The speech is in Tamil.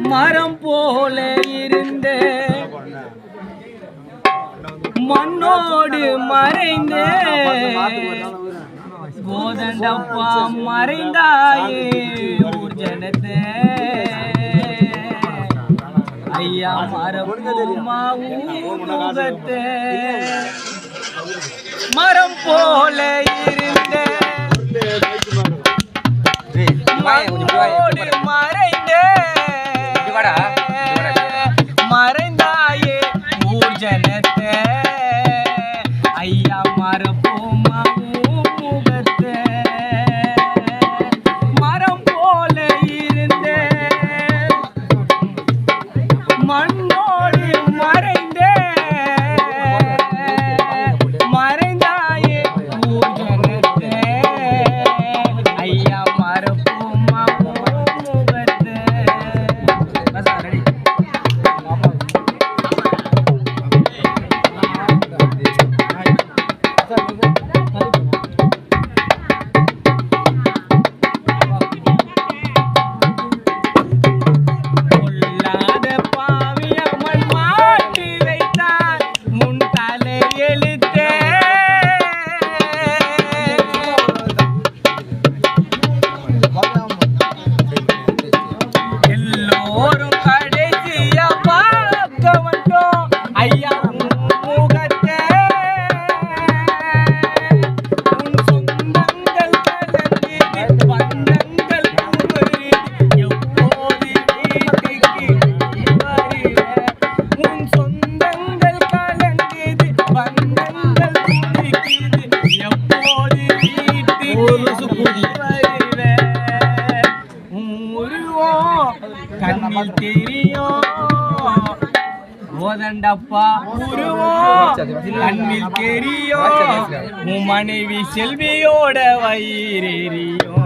மரம் போல இருந்த மண்ணோடு மறைந்த கோதண்டப்பா மறைந்தாயே ஊர் ஜனத்தே ஐயா மரப்போமா ஊகத்தே மரம் போல இருந்த மண்ணோடு மறைந்த மறைந்தாயே ஊர் ஜனத்தே ஐயா மரப்போமா ஊகத்தே மரம் போல இருந்த மண்ணோடு மறைந்த மறைந்தாயே ஊர் ஜனத்தே ஐயா மரப்போமா ஊகத்தே கண்ணில் தெரியும் கோதண்டப்பா உருவம் கண்ணில் தெரியும் உன் மனைவி செல்வியோட வயிறெறியும்